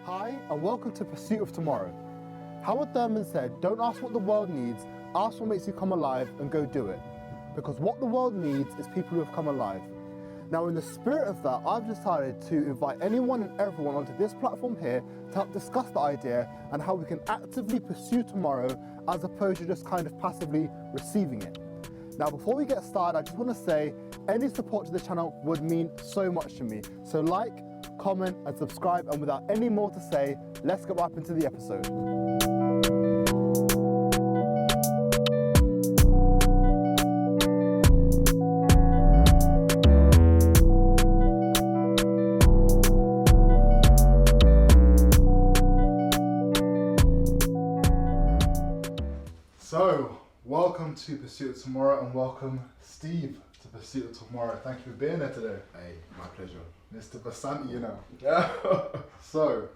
Hi, and welcome to Pursuit of Tomorrow. Howard Thurman said, don't ask what the world needs, ask what makes you come alive and go do it. Because what the world needs is people who have come alive. Now, in the spirit of that, I've decided to invite anyone and everyone onto this platform here to help discuss the idea and how we can actively pursue tomorrow as opposed to just kind of passively receiving it. Now, before we get started, I just want to say any support to the channel would mean so much to me. So like, comment and subscribe, and without any more to say, let's get right into the episode. So, welcome to Pursuit of Tomorrow, and welcome Steve to Pursuit of Tomorrow. Thank you for being there today. Hey, my pleasure. Mr. Basanti, you know. Yeah. So,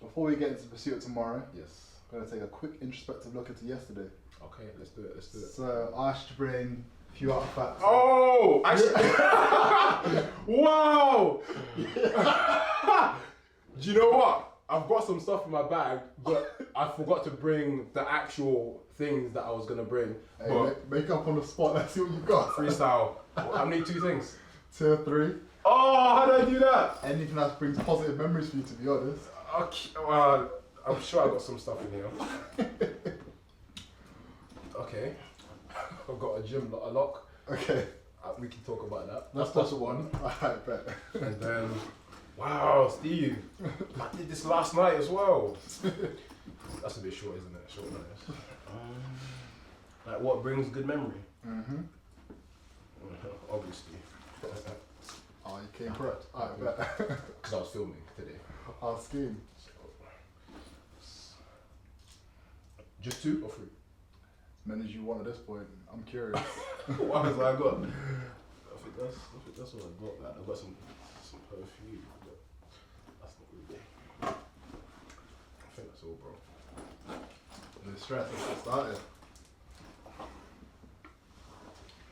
before we get into Pursuit of Tomorrow, Yes. I'm going to take a quick introspective look into yesterday. Okay, let's do it. So, I asked you to bring a few artifacts. Oh, actually. Wow. Do you know what? I've got some stuff in my bag, but I forgot to bring the actual things that I was gonna bring. Hey, But make up on the spot, let's see what you got. freestyle. How many 2 things? 2 or 3. Oh, how do I do that? Anything that brings positive memories for you, to be honest. Okay, well, I'm sure I got some stuff in here. Okay, I've got a gym a lock. Okay, We can talk about that. that's the one. Alright, bet. And then, wow, Steve, I did this last night as well. That's a bit short, isn't it? Short notice. Like what brings good memory? Mm-hmm. Obviously. Oh, you came correct. Alright, bet. Because I was filming today. I'll scheme. Just 2 or 3? As many as you want at this point. I'm curious. What has I got? I think that's what I got, man. I've got some perfume, but that's not really. I think that's all, bro. No stress, let's get started.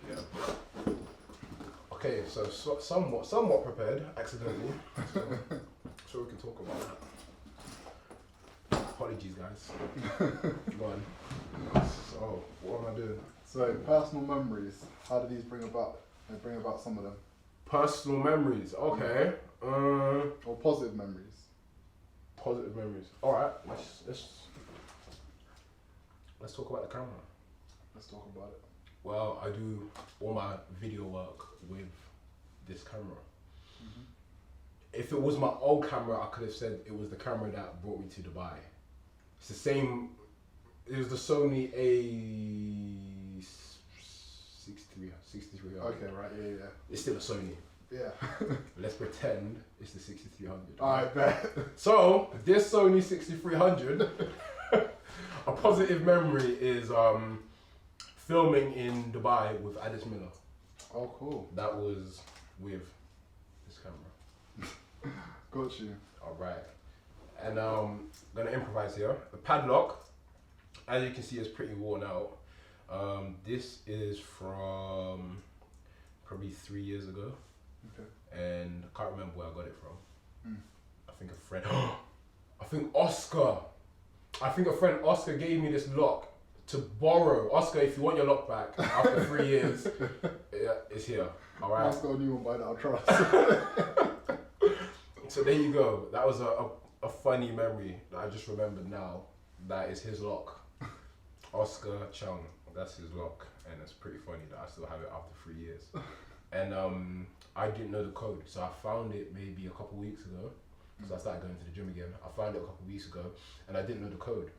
Yeah. Okay, so somewhat prepared, accidentally. So we can talk about that. Apologies, guys. Go on. So, what am I doing? So, personal memories. How do these bring about? They bring about some of them. Personal memories. Okay. Or positive memories. Positive memories. All right. Let's talk about the camera. Let's talk about it. Well, I do all my video work with this camera. Mm-hmm. If it was my old camera, I could have said it was the camera that brought me to Dubai. It's the same. It was the Sony A6300. Okay, right, yeah. It's still a Sony. Yeah. Let's pretend it's the 6300. I bet. So this Sony 6300, a positive memory is filming in Dubai with Addis Miller. Oh, cool. That was with this camera. Got you. All right, and gonna improvise here. The padlock, as you can see, is pretty worn out. This is from probably 3 years ago. Okay. And I can't remember where I got it from. Mm. I think a friend. I think a friend Oscar gave me this lock to borrow. Oscar, if you want your lock back after 3 years, yeah, it's here. All right. I've got a new one by now, trust. So there you go. That was a funny memory that I just remembered now. That is his lock. Oscar Chung. That's his lock, and it's pretty funny that I still have it after 3 years. And I didn't know the code, so I found it maybe a couple weeks ago. Because I started going to the gym again. I found it a couple weeks ago, and I didn't know the code.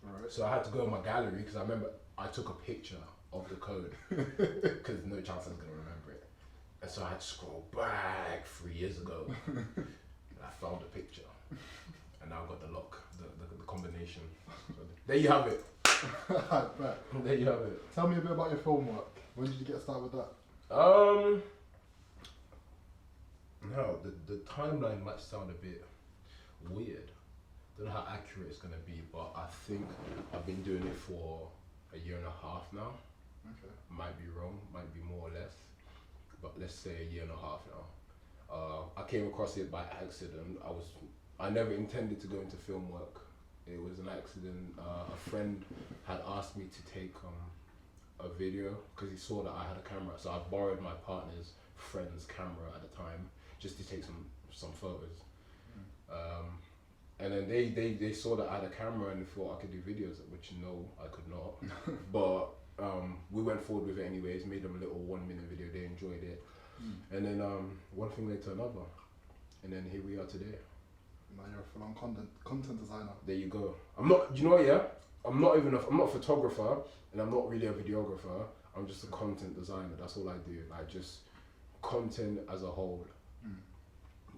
Right. So I had to go in my gallery because I remember I took a picture of the code because no chance I was gonna remember it. And so I had to scroll back 3 years ago, and I found the picture, and now I've got the lock, the combination. So there you have it. I bet. There you have it. Tell me a bit about your film work. When did you get started with that? No, the timeline might sound a bit weird. Don't know how accurate it's gonna be, but I think I've been doing it for a year and a half now. Okay. Might be wrong, might be more or less, but let's say a year and a half now. I came across it by accident. I I never intended to go into film work. It was an accident. A friend had asked me to take a video because he saw that I had a camera. So I borrowed my partner's friend's camera at the time just to take some photos. And then they saw that I had a camera and thought I could do videos, which no, I could not. But we went forward with it anyways, made them a little 1 minute video, they enjoyed it. And then one thing led to another. And then here we are today. Now you're a full-on content designer. There you go. I'm not, you know what, yeah? I'm not a photographer and I'm not really a videographer. I'm just a content designer. That's all I do. Like just content as a whole.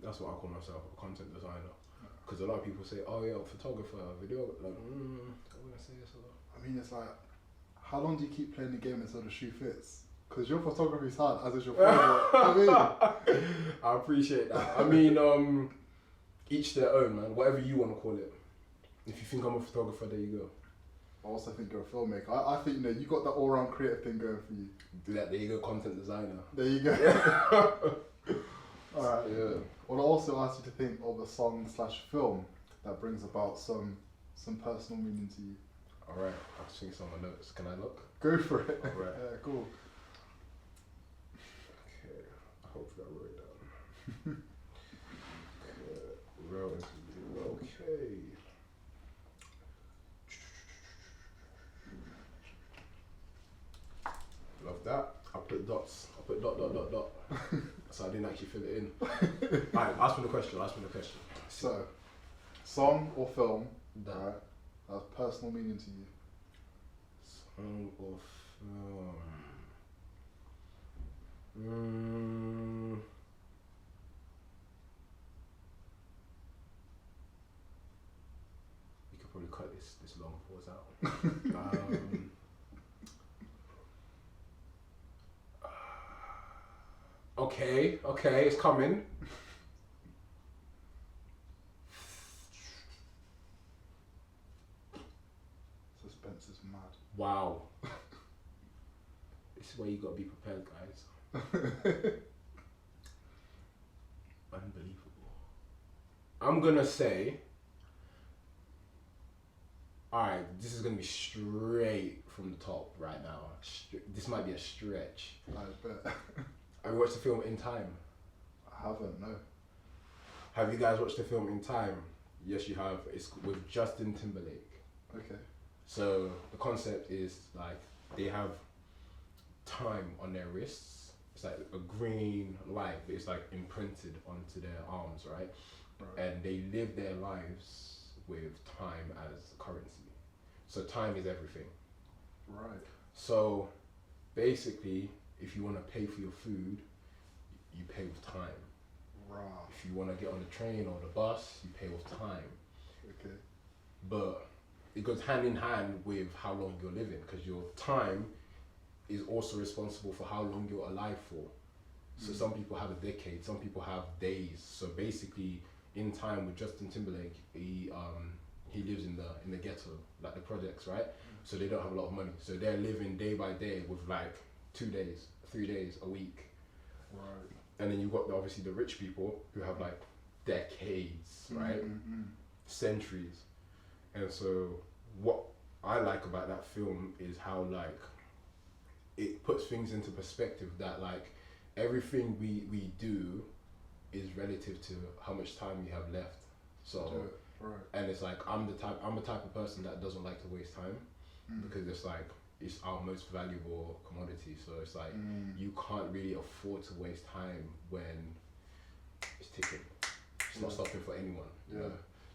That's what I call myself, a content designer. Because a lot of people say, oh yeah, photographer, video, like, I wouldn't say this a lot. I mean, it's like, how long do you keep playing the game until the shoe fits? Because your photography's hard, as is your photography. I appreciate that. I mean, each their own, man. Whatever you want to call it. If you think I'm a photographer, there you go. I also think you're a filmmaker. I think, you got that all-round creative thing going for you. There you go, content designer. There you go. Alright. Yeah. Well, I also asked you to think of a song/film that brings about some personal meaning to you. Alright, I'll just think some of my notes. Can I look? Go for it. Alright. Yeah, cool. Okay, I hope I wrote it down. Okay. Love that. I put dots. I put dot. So I didn't actually fill it in. Alright, ask me the question. So, song or film, That. right, has personal meaning to you? Song or film? You could probably cut this long pause out. Okay, it's coming. Suspense is mad. Wow. This is where you gotta be prepared, guys. Unbelievable. I'm gonna say, alright, this is gonna be straight from the top right now. This might be a stretch. I bet. Have you watched the film In Time? I haven't, no. Have you guys watched the film In Time? Yes, you have. It's with Justin Timberlake. Okay. So the concept is like they have time on their wrists. It's like a green light, but it's like imprinted onto their arms, right? And they live their lives with time as currency. So time is everything. Right. So basically, if you want to pay for your food, you pay with time. Right. If you want to get on the train or the bus, you pay with time. Okay. But it goes hand in hand with how long you're living, because your time is also responsible for how long you're alive for. So some people have a decade, some people have days. So basically, In Time with Justin Timberlake, he lives in the ghetto, like the projects, right? So they don't have a lot of money. So they're living day by day with like 2 days, 3 days, a week. Right. And then you've got obviously the rich people who have like decades, right? Centuries. And so what I like about that film is how like it puts things into perspective, that like everything we do is relative to how much time we have left. So right. And it's like I'm the type of person that doesn't like to waste time, because it's like it's our most valuable commodity. So it's like you can't really afford to waste time when it's ticking. It's not stopping for anyone. You know?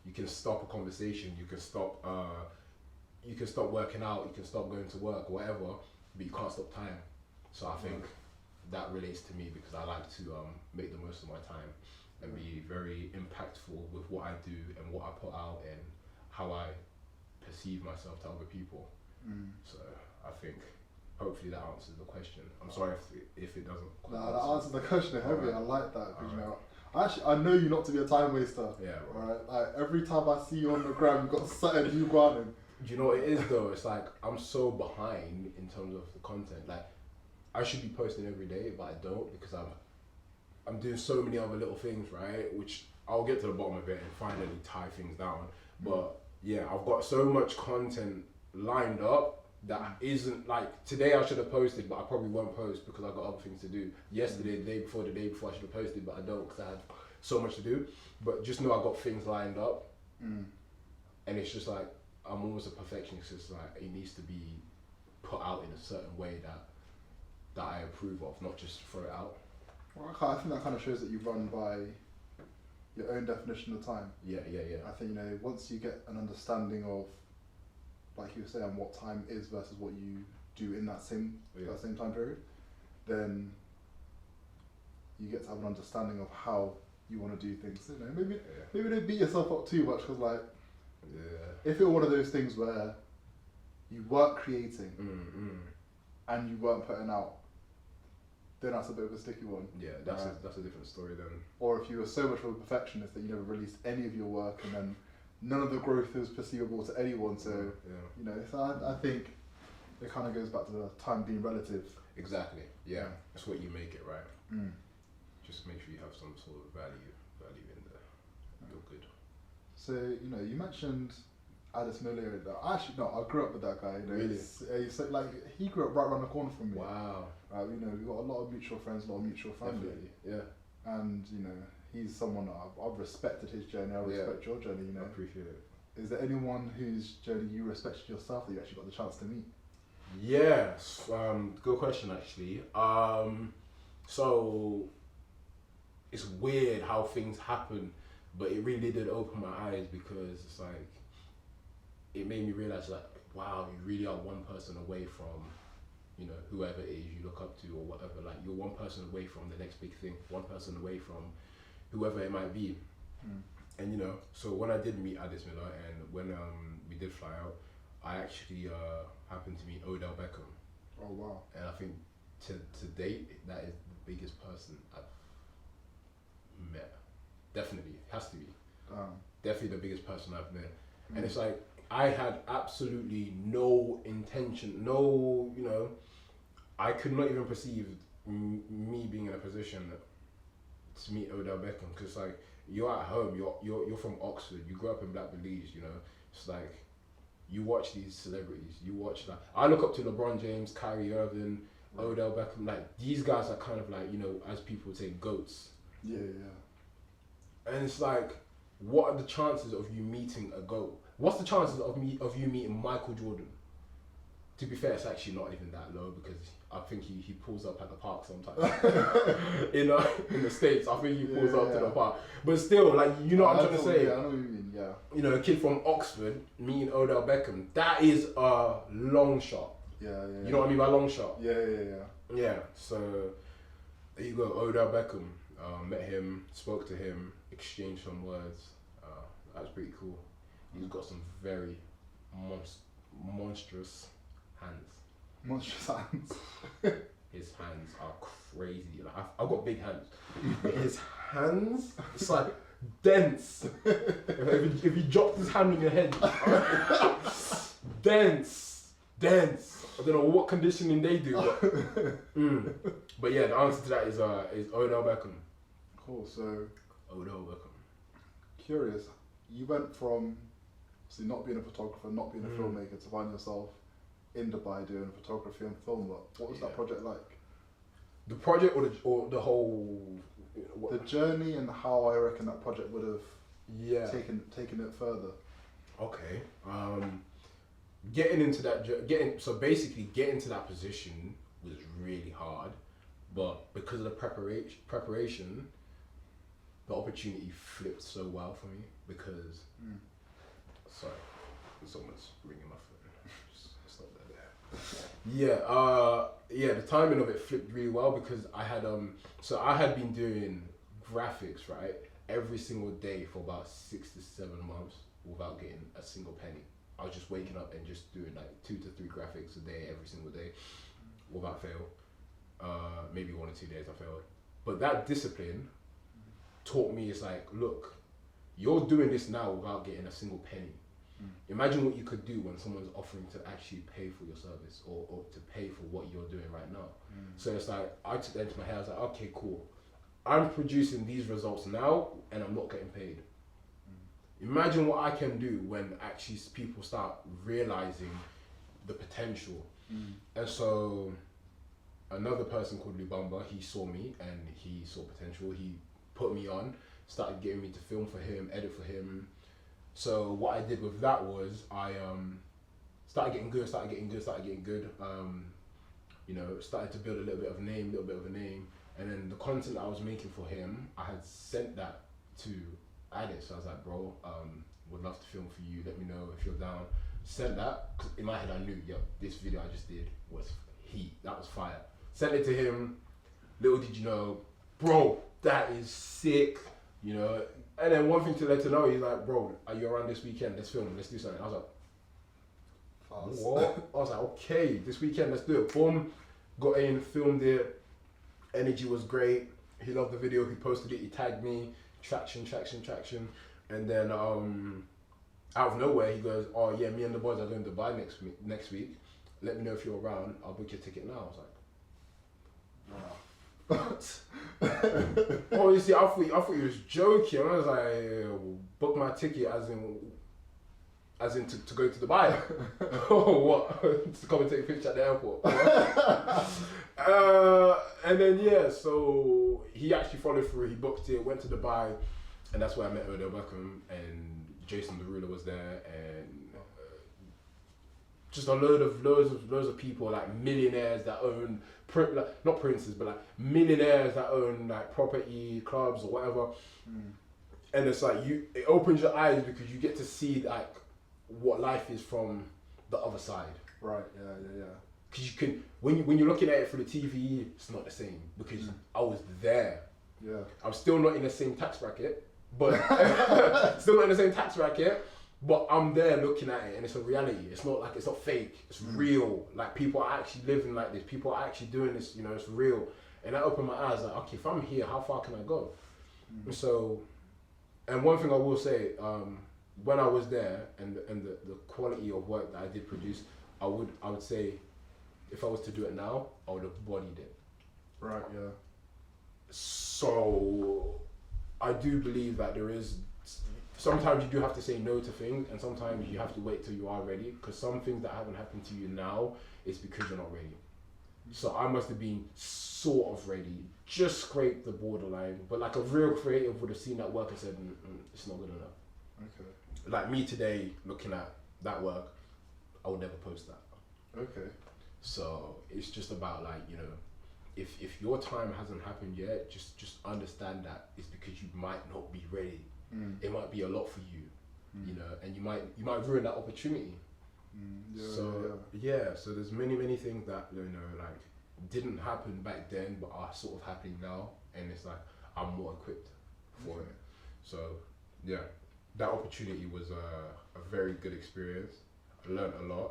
You can stop a conversation, you can stop working out, you can stop going to work, whatever, but you can't stop time. So I think that relates to me, because I like to make the most of my time and be very impactful with what I do and what I put out and how I perceive myself to other people. So I think hopefully that answers the question. I'm sorry if it doesn't. Nah, that answers the question heavy. Right. I like that. Because, Right. actually, I know you not to be a time waster. Yeah, right. Like every time I see you on the gram, you got something new going. Do you know what it is though? It's like I'm so behind in terms of the content. Like I should be posting every day, but I don't, because I'm doing so many other little things, right? Which I'll get to the bottom of it and finally tie things down. But yeah, I've got so much content lined up that isn't like today I should have posted, but I probably won't post because I've got other things to do. Yesterday, the day before I should have posted, but I don't because I had so much to do. But just know I got things lined up, and it's just like I'm almost a perfectionist. It's like it needs to be put out in a certain way that I approve of, not just throw it out. Well, I think that kind of shows that you run by your own definition of time. Yeah. I think, you know, once you get an understanding of, like you were saying, what time is versus what you do in that same time period, then you get to have an understanding of how you want to do things. You know, maybe don't beat yourself up too much, because like, if it were one of those things where you weren't creating and you weren't putting out, then that's a bit of a sticky one. Yeah, that's a different story then. Or if you were so much of a perfectionist that you never released any of your work, and then none of the growth is perceivable to anyone. So you know, so I think it kind of goes back to the time being relative. Exactly. Yeah, that's what you make it, right? Just make sure you have some sort of value in there. You're good. So you know, you mentioned Addis Miller. Actually, no, I grew up with that guy. You know, really? He's like he grew up right around the corner from me. Wow. You know, we've got a lot of mutual friends, a lot of mutual family. Definitely. Yeah. And you know, he's someone that I've respected his journey. I respect your journey. You know, I appreciate it. Is there anyone whose journey you respected yourself that you actually got the chance to meet? Yes. Good question, actually. So it's weird how things happen, but it really did open my eyes, because it's like it made me realize like, wow, you really are one person away from, you know, whoever it is you look up to or whatever. Like, you're one person away from the next big thing, one person away from whoever it might be. And you know, so when I did meet Addis Miller, and when we did fly out, I actually happened to meet Odell Beckham. Oh wow. And I think to date, that is the biggest person I've met. Definitely, it has to be. Definitely the biggest person I've met. And it's like, I had absolutely no intention, no, you know, I could not even perceive me being in a position to meet Odell Beckham, because like, you're at home, you're from Oxford, you grew up in Blackburn Leeds, you know, it's like, you watch these celebrities, you watch like, I look up to LeBron James, Kyrie Irving, Odell Beckham, like, these guys are kind of like, you know, as people say, GOATs. Yeah. And it's like, what are the chances of you meeting a GOAT? What's the chances of you meeting Michael Jordan? To be fair, it's actually not even that low, because I think he pulls up at the park sometimes. in the States, I think he pulls up to the park. But still, like, you know what I'm trying to say? Yeah, I know what you mean, yeah. You know, a kid from Oxford meeting Odell Beckham, that is a long shot. Yeah. You know what I mean by long shot? Yeah. So there you go, Odell Beckham. Met him, spoke to him, exchanged some words. That was pretty cool. He's got some very monstrous hands. Monstrous hands. His hands are crazy. Like, I've got big hands. His hands, it's like dense. If you dropped his hand on your head, dense. I don't know what conditioning they do, but yeah, the answer to that is Odell Beckham. Cool. So Odell Beckham. Curious, you went from obviously not being a photographer, not being a filmmaker, to find yourself in Dubai doing photography and film work. What was that project like? The project or the whole... The journey, and how I reckon that project would have taken it further. Okay. Getting to that position was really hard, but because of the preparation, the opportunity flipped so well for me, because sorry, someone's ringing my phone. Stop that there. The timing of it flipped really well, because I had been doing graphics, right, every single day for about 6 to 7 months without getting a single penny. I was just waking up and just doing like 2 to 3 graphics a day every single day without fail. Maybe 1 or 2 days I failed. But that discipline taught me, it's like, look, you're doing this now without getting a single penny. Imagine what you could do when someone's offering to actually pay for your service, or to pay for what you're doing right now. So it's like, I took that into my head, I was like, okay, cool. I'm producing these results now and I'm not getting paid. Imagine what I can do when actually people start realizing the potential. And so another person called Lubamba, he saw me and he saw potential. He put me on, started getting me to film for him, edit for him. So what I did with that was I started getting good. You know, started to build a little bit of a name. And then the content that I was making for him, I had sent that to Alice. So I was like, bro, would love to film for you. Let me know if you're down. Sent that, 'cause in my head I knew, this video I just did was heat. That was fire. Sent it to him. Little did you know, bro, that is sick. You know. And then one thing to let to know, he's like, bro, are you around this weekend? Let's film. Let's do something. I was like, what? I was like, okay, this weekend, let's do it. Boom, got in, filmed it. Energy was great. He loved the video. He posted it. He tagged me. Traction. And then out of nowhere, he goes, oh yeah, me and the boys are going to Dubai next week. Let me know if you're around. I'll book your ticket now. I was like, what? Oh, you see, I thought he was joking. I was like, book my ticket as in to go to Dubai. Oh, what? To come and take a picture at the airport. And then so he actually followed through. He booked it, went to Dubai, and that's where I met Odell Beckham, and Jason Derulo was there, and just a loads of people, like millionaires that own not princes, but like millionaires that own like property, clubs or whatever. And it's like it opens your eyes because you get to see like what life is from the other side. Right. Yeah. Because you can, when you're looking at it through the TV, it's not the same because I was there. Yeah. I'm still not in the same tax bracket, but but I'm there looking at it, and it's a reality. It's not fake. It's real. Like people are actually living like this. People are actually doing this. You know, it's real. And that opened my eyes. Like, okay, if I'm here, how far can I go? So, and one thing I will say, when I was there, and the quality of work that I did produce, I would say, if I was to do it now, I would have bodied it. Right. Yeah. So, I do believe that there is. Sometimes you do have to say no to things, and sometimes you have to wait till you are ready. Because some things that haven't happened to you now is because you're not ready. So I must have been sort of ready, just scraped the borderline. But like a real creative would have seen that work and said, it's not good enough. Okay. Like me today, looking at that work, I would never post that. Okay. So it's just about like, you know, if your time hasn't happened yet, just understand that it's because you might not be ready. It might be a lot for you, you know, and you might ruin that opportunity. So there's many things that, you know, like didn't happen back then but are sort of happening now, and it's like I'm more equipped for it. So yeah, that opportunity was a very good experience. I learned a lot,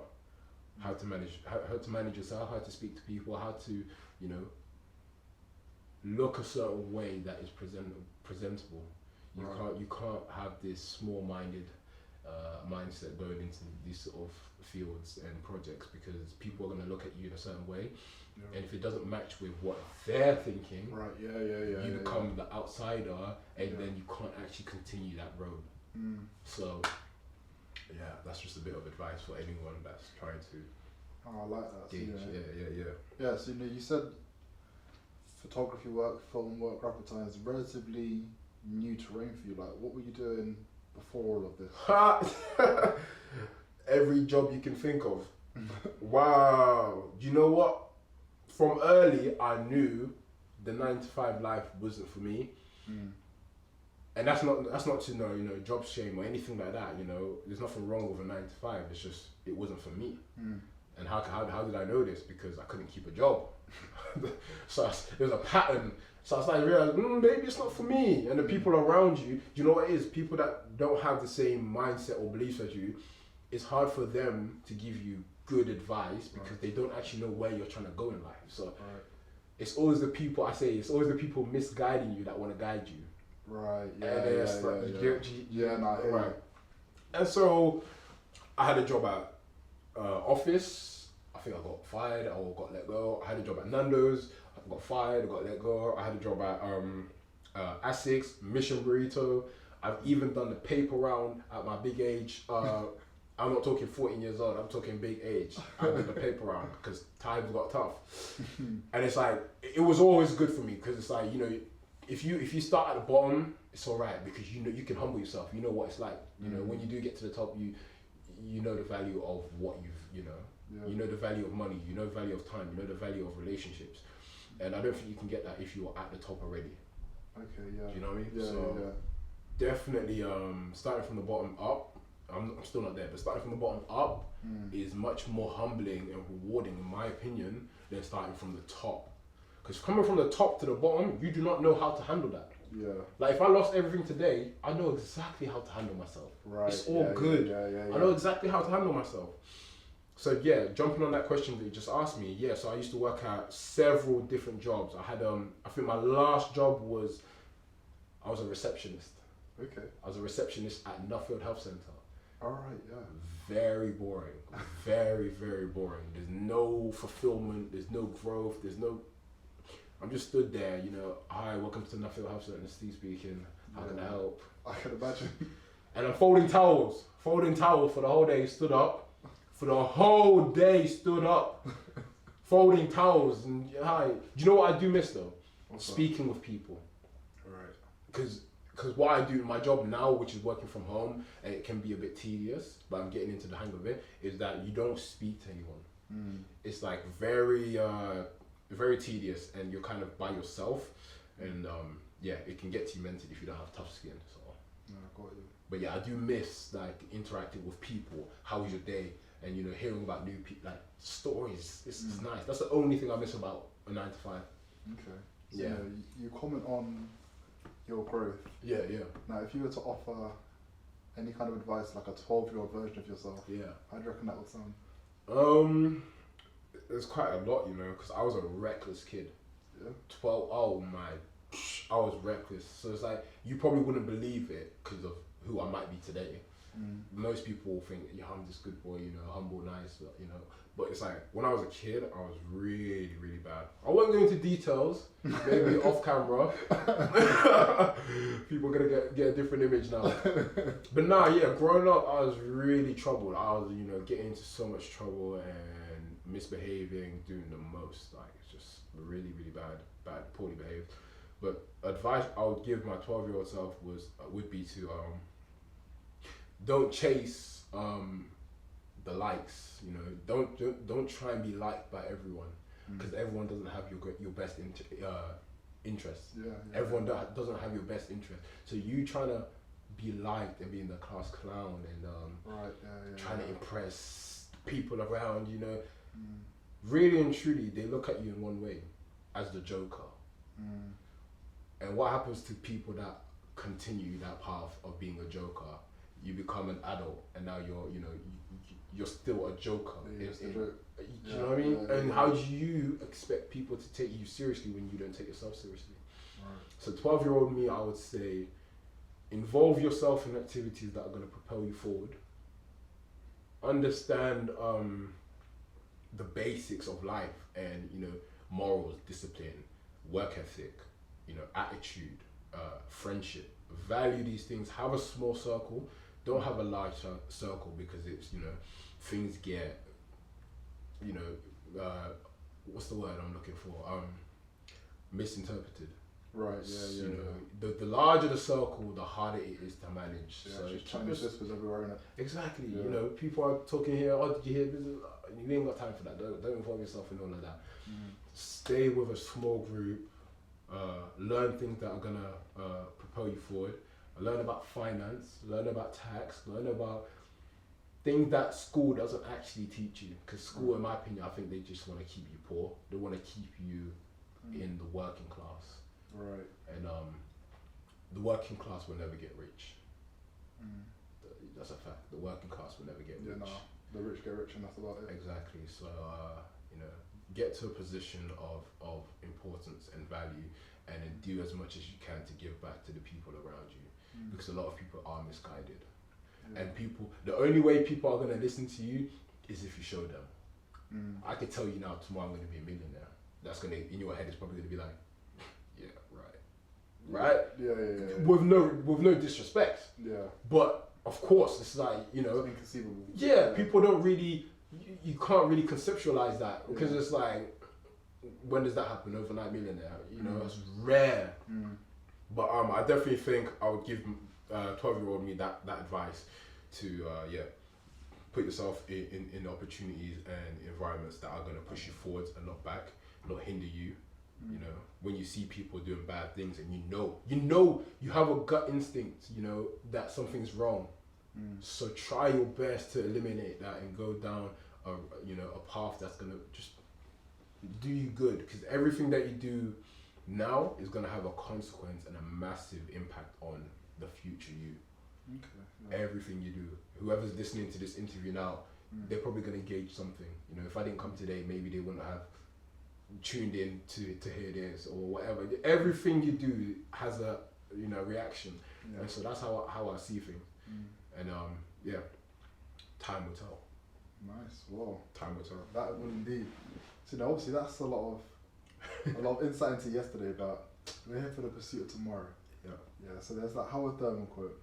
how to manage yourself, how to speak to people, how to, you know, look a certain way that is presentable. You can't have this small-minded mindset going into these sort of fields and projects, because people are going to look at you in a certain way, and if it doesn't match with what they're thinking, you become the outsider, and then you can't actually continue that road. So yeah, that's just a bit of advice for anyone that's trying to. Oh, I like that. Gauge. So, yeah. So you said photography work, film work, graphic design is relatively new terrain for you. Like, what were you doing before all of this? Every job you can think of. Wow. Do you know what? From early, I knew the 9-to-5 life wasn't for me. And that's not to know, you know, job shame or anything like that. You know, there's nothing wrong with a 9-to-5. It's just it wasn't for me. And how did I know this? Because I couldn't keep a job. So there was a pattern. So I started to realize, maybe it's not for me. And the people around you, do you know what it is? People that don't have the same mindset or beliefs as you, it's hard for them to give you good advice because they don't actually know where you're trying to go in life. So it's always the people misguiding you that want to guide you. Right. Right. And so I had a job at office. I think I got fired or got let go. I had a job at Nando's. I got fired, I got let go. I had a job at Asics, Mission Burrito. I've even done the paper round at my big age. I'm not talking 14 years old, I'm talking big age. I did the paper round because times got tough. And it's like, it was always good for me because it's like, you know, if you start at the bottom, it's all right because you know you can humble yourself. You know what it's like. You know, when you do get to the top, you know the value of what you know the value of money, you know the value of time, you know the value of relationships. And I don't think you can get that if you're at the top already. Okay, yeah. Do you know what I mean? Yeah, So definitely starting from the bottom up, I'm still not there, but starting from the bottom up is much more humbling and rewarding, in my opinion, than starting from the top. Because coming from the top to the bottom, you do not know how to handle that. Yeah. Like if I lost everything today, I know exactly how to handle myself. Right. It's all good. Yeah. I know exactly how to handle myself. So yeah, jumping on that question that you just asked me, yeah, so I used to work at several different jobs. I had I think my last job was, I was a receptionist. Okay. I was a receptionist at Nuffield Health Centre. Alright, yeah. Very boring. Very, very boring. There's no fulfillment, there's no growth, I'm just stood there, you know, hi, welcome to Nuffield Health Centre, Steve speaking, how can I help? I can imagine. And I'm folding towel for the whole day, stood up. For the whole day, stood up. Folding towels, and hi. Do you know what I do miss though? Speaking with people. Right. Because what I do, my job now, which is working from home, and it can be a bit tedious, but I'm getting into the hang of it, is that you don't speak to anyone. It's like very tedious, and you're kind of by yourself, and yeah, it can get to you mentally if you don't have tough skin. So, No, I got you. but yeah, I do miss like interacting with people. How was your day? And you know, hearing about new people, like stories. It's nice. That's the only thing I miss about a 9 to 5. Okay. So, Yeah. You comment on your growth. Yeah. Now, if you were to offer any kind of advice, like a 12-year-old version of yourself, Yeah. how do you reckon that would sound? There's quite a lot, you know, because I was a reckless kid. Yeah. 12. Oh my, I was reckless. So it's like you probably wouldn't believe it because of who I might be today. Most people think, yeah, I'm this good boy, you know, humble, nice, you know. But it's like, when I was a kid, I was really, really bad. I won't go into details, maybe off camera. People are gonna get a different image now. But nah, yeah, growing up, I was really troubled. I was, you know, getting into so much trouble and misbehaving, doing the most. Like, it's just really, really bad, poorly behaved. But advice I would give my 12-year-old self would be to, don't chase the likes, you know. Don't try and be liked by everyone, because everyone doesn't have your best interests. Yeah. Everyone doesn't have your best interest. So you trying to be liked and being the class clown and trying to impress people around, you know. Really and truly, they look at you in one way, as the joker. And what happens to people that continue that path of being a joker? You become an adult, and now you're still a joker. Yeah, you know what I mean? And how do you expect people to take you seriously when you don't take yourself seriously? Right. So 12-year-old me, I would say, involve yourself in activities that are going to propel you forward. Understand the basics of life, and you know, morals, discipline, work ethic, you know, attitude, friendship. Value these things. Have a small circle. Don't have a large circle, because it's, you know, things get, you know, what's the word I'm looking for? Misinterpreted. Right. You know, the larger the circle, the harder it is to manage. Yeah, So just Chinese whispers everywhere, innit? Exactly. Yeah. You know, people are talking here. Oh, did you hear this? You ain't got time for that. Don't involve yourself in all of that. Stay with a small group. Learn things that are gonna propel you forward. Learn about finance. Learn about tax. Learn about things that school doesn't actually teach you. Because school, in my opinion, I think they just want to keep you poor. They want to keep you in the working class. Right. And the working class will never get rich. That's a fact. The working class will never get rich. Yeah, no. The rich get rich, and that's about it. Exactly. So you know, get to a position of importance and value, and then do as much as you can to give back to the people around you, because a lot of people are misguided. And the only way people are going to listen to you is if you show them. I could tell you now, tomorrow I'm going to be a millionaire. That's going to, in your head, it's probably going to be like, yeah, right. right? Yeah. With no disrespect. Yeah. But of course, it's like, you know, It's inconceivable. yeah, people don't really, you can't really conceptualize that because it's like, when does that happen? Overnight millionaire, you know, it's rare. But I definitely think I would give 12-year-old me that advice to put yourself in opportunities and environments that are going to push you forwards and not back, not hinder you. You know, when you see people doing bad things and you have a gut instinct, you know, that something's wrong. So try your best to eliminate that and go down a path that's going to just do you good, because everything that you do now is going to have a consequence and a massive impact on the future you. Everything you do, whoever's listening to this interview now, they're probably going to gauge something. You know, if I didn't come today, maybe they wouldn't have tuned in to hear this or whatever. Everything you do has a reaction, and so that's how I see things. And time will tell. Nice. Wow. Time will tell. That would indeed. So now, obviously, that's a lot of insight into yesterday, but we're here for the pursuit of tomorrow. Yeah. So there's that Howard Thurman quote.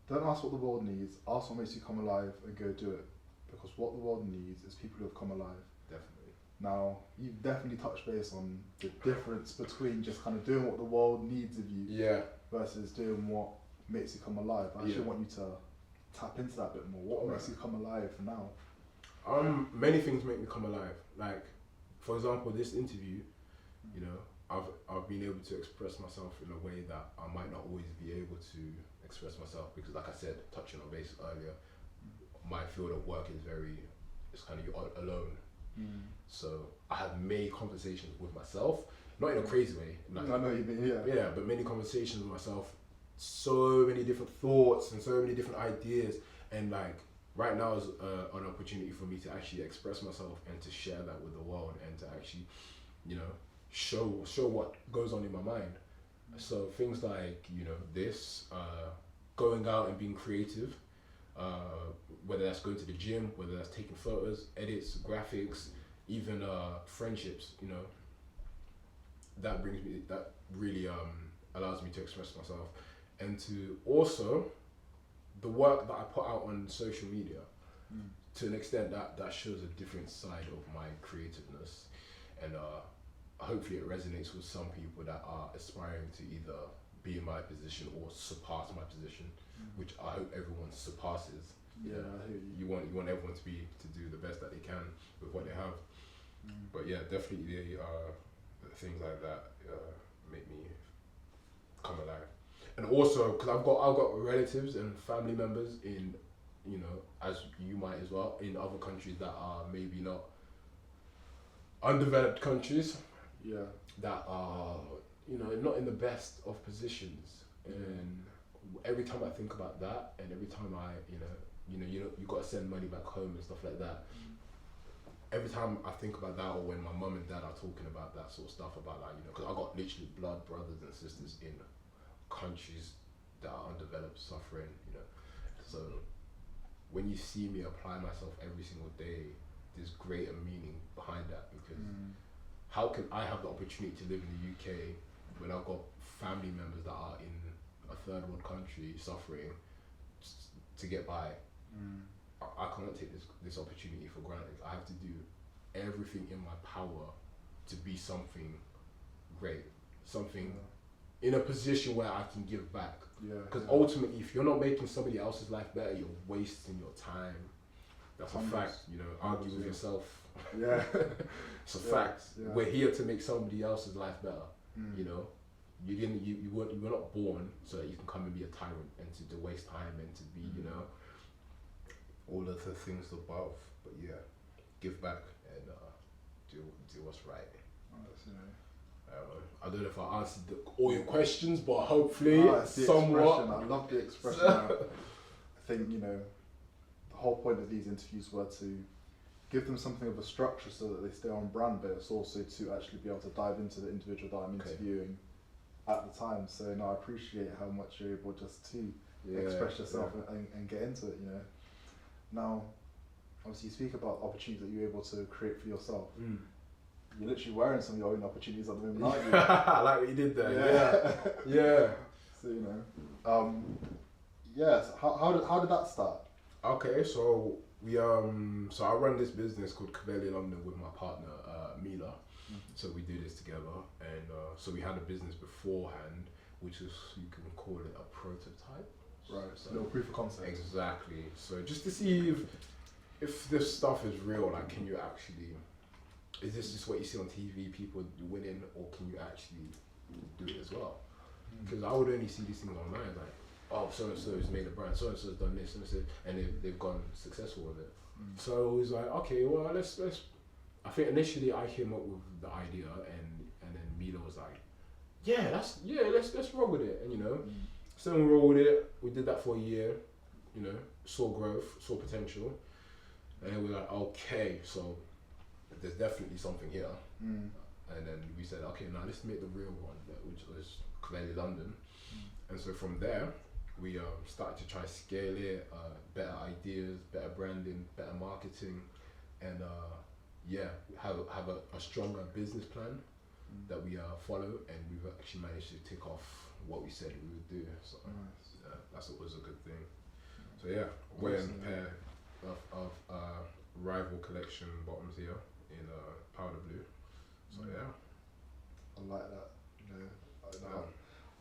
Don't ask what the world needs. Ask what makes you come alive, and go do it. Because what the world needs is people who have come alive. Definitely. Now, you've definitely touched base on the difference between just kind of doing what the world needs of you, versus doing what makes you come alive. I actually want you to tap into that a bit more. What makes you come alive now? Many things make me come alive. Like, for example, this interview, you know, I've been able to express myself in a way that I might not always be able to express myself, because, like I said, touching on base earlier, my field of work is it's kind of you're alone. So I have many conversations with myself, not in a crazy way. Like, I know you mean, yeah, but many conversations with myself, so many different thoughts and so many different ideas, and like right now is an opportunity for me to actually express myself and to share that with the world and to actually, you know, show what goes on in my mind. So things like, you know, this, going out and being creative, whether that's going to the gym, whether that's taking photos, edits, graphics, even friendships, you know, that really allows me to express myself. And to also, the work that I put out on social media, to an extent that shows a different side of my creativeness, and hopefully it resonates with some people that are aspiring to either be in my position or surpass my position, which I hope everyone surpasses. Yeah, I hear you. You want everyone to do the best that they can with what they have. But yeah, definitely things like that make me come alive. And also, because I've got relatives and family members in, you know, as you might as well, in other countries that are maybe not undeveloped countries, that are, you know, not in the best of positions. And every time I think about that, and every time I, you got to send money back home and stuff like that. Every time I think about that, or when my mum and dad are talking about that sort of stuff, about like, you know, because I got literally blood brothers and sisters in countries that are undeveloped, suffering, you know. So when you see me apply myself every single day, there's greater meaning behind that, because how can I have the opportunity to live in the UK when I've got family members that are in a third world country suffering to get by? I can't take this opportunity for granted. I have to do everything in my power to be something great, something in a position where I can give back. Because ultimately, if you're not making somebody else's life better, you're wasting your time. That's a fact. You know, argue with yourself. It's a fact. We're here to make somebody else's life better. You know, you were not born so that you can come and be a tyrant and to waste time and to be, you know, all of the things above. But yeah, give back and do what's right. I don't know if I answered all your questions, but hopefully somewhat. I love the expression. I think, you know, the whole point of these interviews were to give them something of a structure so that they stay on brand, but it's also to actually be able to dive into the individual that I'm interviewing at the time. So no, I appreciate how much you're able just to express yourself and get into it, you know. Now, obviously you speak about opportunities that you're able to create for yourself. you're literally wearing some of your own opportunities at the moment, aren't you? I like what you did there. Yeah. So you know, yes. How did that start? Okay, so we so I run this business called Cavelli London with my partner Mila. So we do this together, and so we had a business beforehand, which is, you can call it a prototype. Right. So A little proof of concept. exactly. So just to see if this stuff is real, like, can you actually? Is this just what you see on TV, people winning, or can you actually do it as well? Because I would only see these things online, like, oh, so and so has made a brand, so and so has done this, and they've gone successful with it. So it was like, okay, well, let's. I think initially I came up with the idea, and then Mila was like, let's roll with it, and you know, so we rolled with it. We did that for a year, you know, saw growth, saw potential, and then we're like, okay, so there's definitely something here. And then we said, okay, now let's make the real one, which was Cavelli London. And so from there, we started to try scale it, better ideas, better branding, better marketing, and have a stronger business plan that we follow, and we've actually managed to tick off what we said we would do. So that's always a good thing. So yeah, wearing a pair of Rival collection bottoms here in powder blue. So yeah, I like that. You know,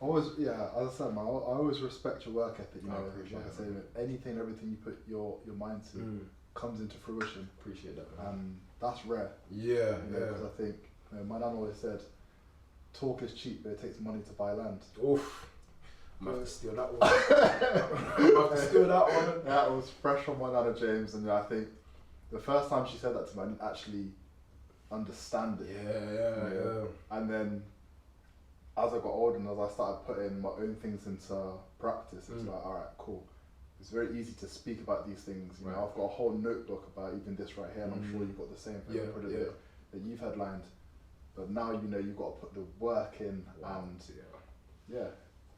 always, as I said, man, I always respect your work ethic. You know, like I say, anything, everything you put your mind to comes into fruition. Appreciate that, man. And that's rare. Yeah, Because I think, you know, my nan always said, talk is cheap, but it takes money to buy land. Oof. I'm gonna have to steal that one. I'm gonna have to steal that one. That was fresh from my Nana James, and I think the first time she said that to me, I didn't actually understand it. Yeah. And then as I got older and as I started putting my own things into practice, it's like, alright, cool. It's very easy to speak about these things. You know, I've got a whole notebook about even this right here, and I'm sure you've got the same thing that you've headlined. But now you know you've got to put the work in, and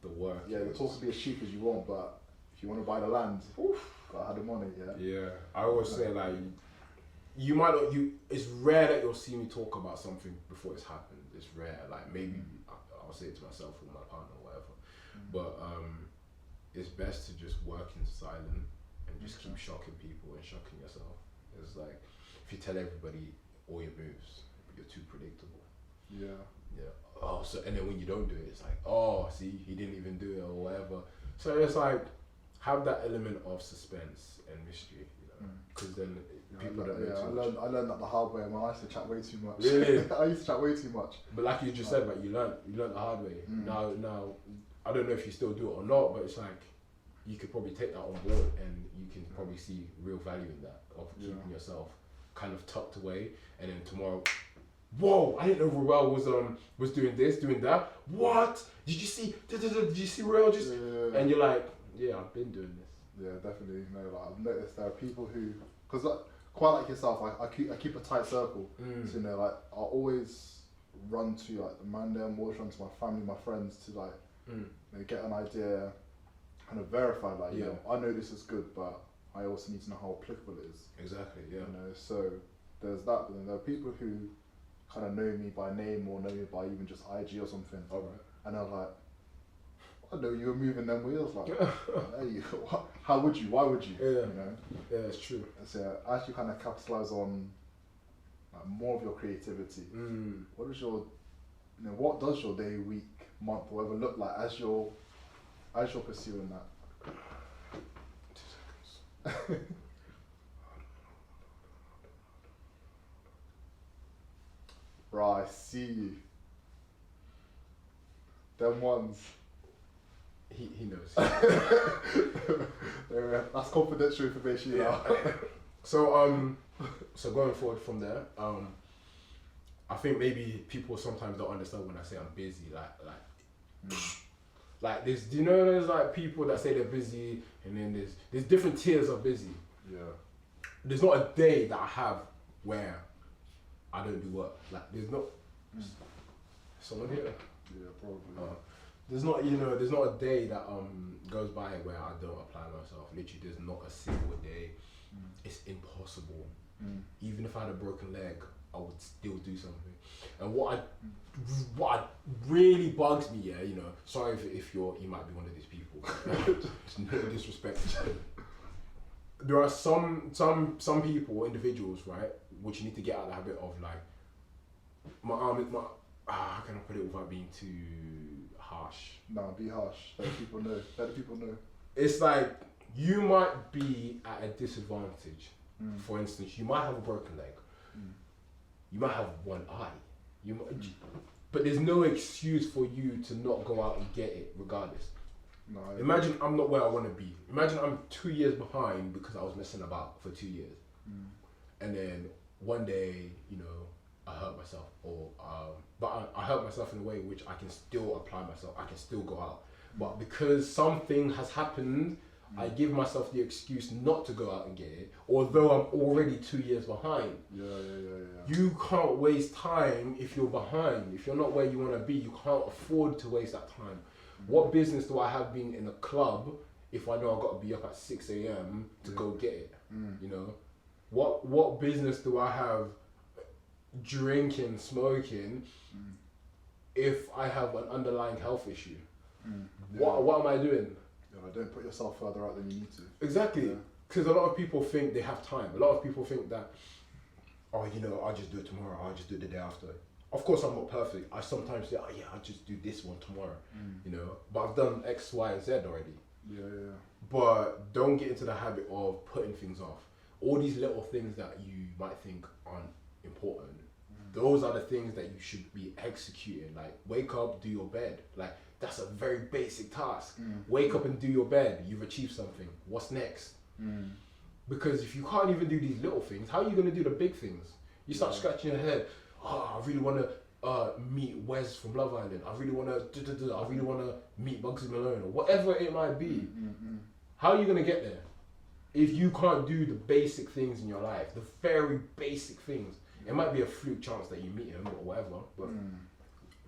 the work. Yeah, the talk can be as cheap as you want, but if you want to buy the land, gotta have the money. Yeah, I always say, like, you might not. It's rare that you'll see me talk about something before it's happened. It's rare. Like, maybe I'll say it to myself or my partner or whatever. But it's best to just work in silence and just keep shocking people and shocking yourself. It's like, if you tell everybody all your moves, you're too predictable. Yeah. Oh, so, and then when you don't do it, it's like, oh, see, he didn't even do it or whatever. So it's like, have that element of suspense and mystery, you know, because then people don't know. I learned that the hard way, man. I used to chat way too much. Really? I used to chat way too much. But like you just said, like, you learned the hard way. Now, I don't know if you still do it or not, but it's like, you could probably take that on board, and you can probably see real value in that, of keeping yourself kind of tucked away, and then tomorrow, whoa, I didn't know Ruel was doing this, doing that. What? Did you see? Did you see Ruel just? And you're like, yeah, I've been doing this. Yeah, definitely. No, like, I've noticed there are people who, because quite like yourself, I keep a tight circle. So, you know, like, I'll always run to like the man there, I'm always run to my family, my friends, to like you know, get an idea, kind of verify, like, you know, I know this is good, but I also need to know how applicable it is. Exactly. Yeah. You know, so there's that. But then there are people who kind of know me by name or know me by even just IG or something. Alright. And I'm like, I know you were moving them wheels. Like, hey, how would you? Why would you? Yeah. You know. Yeah, it's true. So I actually kind of capitalize on like, more of your creativity. What is your, you know, what does your day, week, month, or whatever look like as you're pursuing that? 2 seconds. Right, I see you. Them ones. He knows. That's confidential information. Yeah. So going forward from there, I think maybe people sometimes don't understand when I say I'm busy. Like there's, do you know, there's like people that say they're busy, and then there's different tiers of busy. Yeah. There's not a day that I have where I don't do work. Like there's not. Someone here? Yeah, probably. There's not a day that goes by where I don't apply myself. Literally, there's not a single day. It's impossible. Even if I had a broken leg, I would still do something. And what really bugs me, yeah, you know, sorry if you might be one of these people, no disrespect. There are some people, individuals, right, which you need to get out of the habit of, like, how can I put it without being too harsh? No, be harsh. Better people know. Better people know. It's like, you might be at a disadvantage. For instance, you might have a broken leg. You might have one eye. But there's no excuse for you to not go out and get it regardless. No, Imagine I'm not where I want to be. Imagine I'm 2 years behind because I was messing about for 2 years. And then one day, you know, I hurt myself, but I hurt myself in a way which I can still apply myself. I can still go out. But because something has happened, I give myself the excuse not to go out and get it, although I'm already 2 years behind. Yeah. You can't waste time if you're behind. If you're not where you want to be, you can't afford to waste that time. What business do I have being in a club if I know I've got to be up at 6 a.m. to go get it? You know, what business do I have drinking, smoking, if I have an underlying health issue? What am I doing? Don't put yourself further out than you need to. Exactly, because a lot of people think they have time. A lot of people think that, oh, you know, I'll just do it tomorrow. I'll just do it the day after. Of course, I'm not perfect. I sometimes say, oh yeah, I'll just do this one tomorrow. You know, but I've done X, Y, and Z already. Yeah. But don't get into the habit of putting things off. All these little things that you might think aren't important, those are the things that you should be executing. Like, wake up, do your bed. Like, that's a very basic task. Wake up and do your bed. You've achieved something. What's next? Because if you can't even do these little things, how are you going to do the big things? You start scratching your head. Oh, I really want to meet Wes from Love Island. I really want to. I really want to meet Bugsy Malone, or whatever it might be. How are you going to get there if you can't do the basic things in your life, the very basic things? It might be a fluke chance that you meet him or whatever, but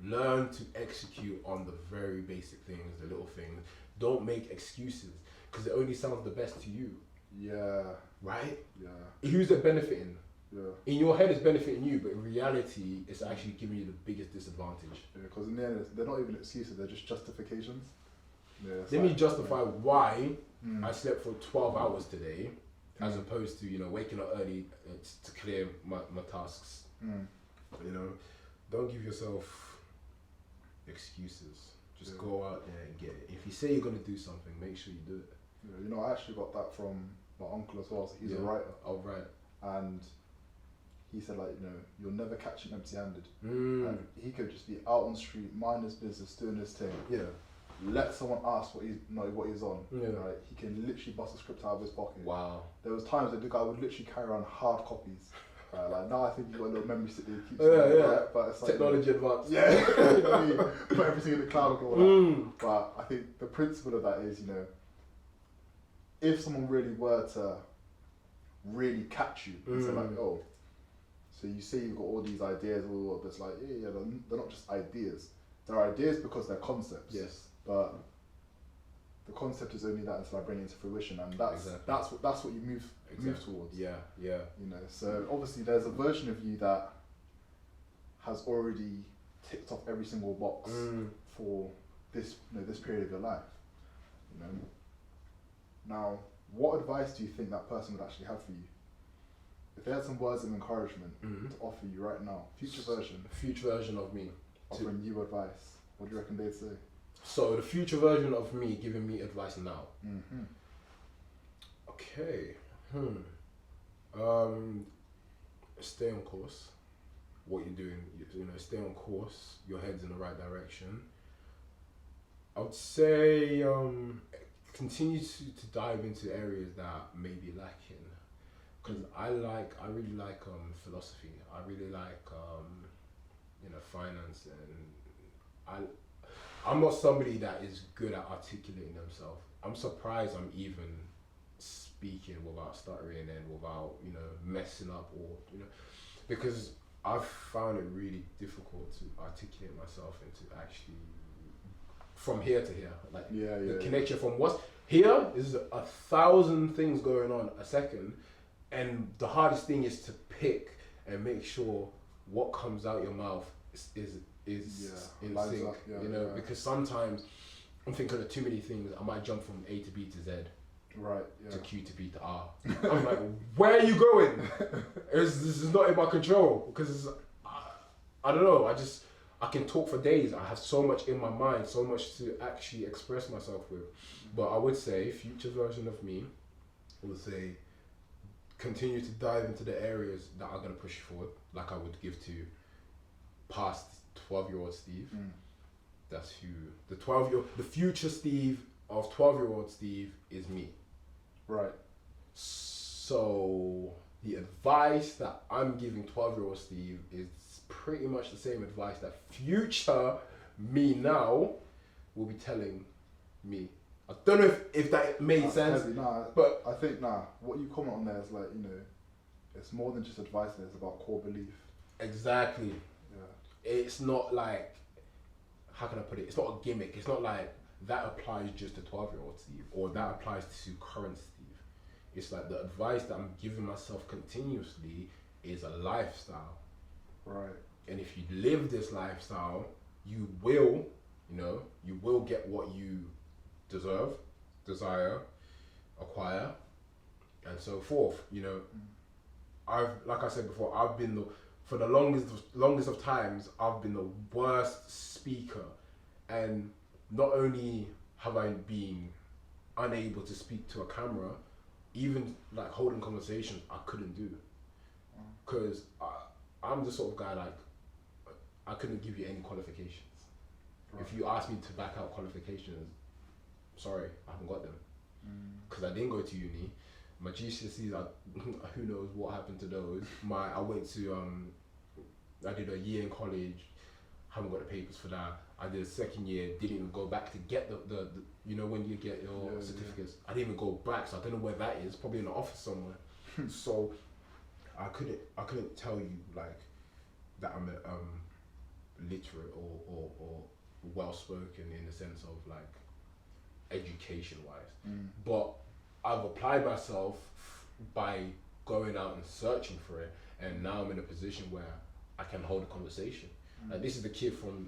learn to execute on the very basic things, the little things. Don't make excuses, because it only sounds the best to you. Yeah. Right? Yeah. Who's it benefiting? Yeah. In your head, it's benefiting you, but in reality, it's actually giving you the biggest disadvantage. Yeah, because in the end, they're not even excuses, they're just justifications. Yeah, Let me justify why I slept for 12 hours today, as opposed to, you know, waking up early to clear my tasks. You know, don't give yourself excuses. Just go out there and get it. If you say you're going to do something, make sure you do it. Yeah, you know, I actually got that from my uncle as well. So he's a writer. Oh, right. And he said, like, you know, you'll never catch him empty-handed. And he could just be out on the street, mind his business, doing his thing. Yeah. Let someone ask what he's on. Yeah. Right? He can literally bust a script out of his pocket. Wow. There was times that the guy would literally carry around hard copies. Like, now I think you've got a little memory stick that he keeps. Right? But it's like, technology advanced. Yeah. You know what I mean? Put everything in the cloud and all that. But I think the principle of that is, you know, if someone really were to really catch you and say, like, oh, so you say you've got all these ideas, but it's like, yeah, they're not just ideas. They're ideas because they're concepts. Yes. But the concept is only that until I bring it into fruition, and that's what you move towards. Yeah. You know, so obviously there's a version of you that has already ticked off every single box for this, you know, this period of your life. You know. Now, what advice do you think that person would actually have for you? If they had some words of encouragement to offer you right now, future version of me, offering you advice, what do you reckon they'd say? So the future version of me giving me advice now. Okay. Stay on course. What you're doing, you know, stay on course. Your head's in the right direction. I would say continue to dive into areas that may be lacking. Because I really like philosophy. I really like you know, finance, and I'm not somebody that is good at articulating themselves. I'm surprised I'm even speaking without stuttering and without, you know, messing up, or, you know, because I've found it really difficult to articulate myself and to actually from here to here, like the connection from what's here is 1,000 things going on a second, And the hardest thing is to pick and make sure what comes out your mouth is in lines sync. up, You know, because sometimes I'm thinking of too many things. I might jump from A to B to Z. Right. Yeah. To Q to B to R. I'm like, where are you going? This is not in my control because I don't know. I can talk for days. I have so much in my mind, so much to actually express myself with. But I would say, future version of me would say, continue to dive into the areas that are going to push you forward, like I would give to past 12-year-old Steve. That's who the future Steve of 12-year-old Steve is me. Right. So the advice that I'm giving 12-year-old Steve is pretty much the same advice that future me now will be telling me. I don't know if that made sense. Heavy. Nah, but I think what you comment on there is like, it's more than just advice. It's about core belief. Exactly. Yeah. It's not like, how can I put it? It's not a gimmick. It's not like that applies just to 12-year-old Steve or that applies to current Steve. It's like the advice that I'm giving myself continuously is a lifestyle. Right. And if you live this lifestyle, you will get what you deserve, desire, acquire, and so forth. Like I said before, I've been for the longest of times, I've been the worst speaker, and not only have I been unable to speak to a camera, even like holding conversations, I couldn't do, because I'm the sort of guy like I couldn't give you any qualifications. Right. If you ask me to back out qualifications, sorry, I haven't got them, because I didn't go to uni. My GCSEs, who knows what happened to those. I went to I did a year in college, haven't got the papers for that. I did a second year, didn't even go back to get the when you get your certificates. I didn't even go back, so I don't know where that is. Probably in the office somewhere. So I couldn't tell you like that I'm literate or well spoken in the sense of like education wise. But I've applied myself by going out and searching for it, and now I'm in a position where I can hold a conversation. Like this is the kid from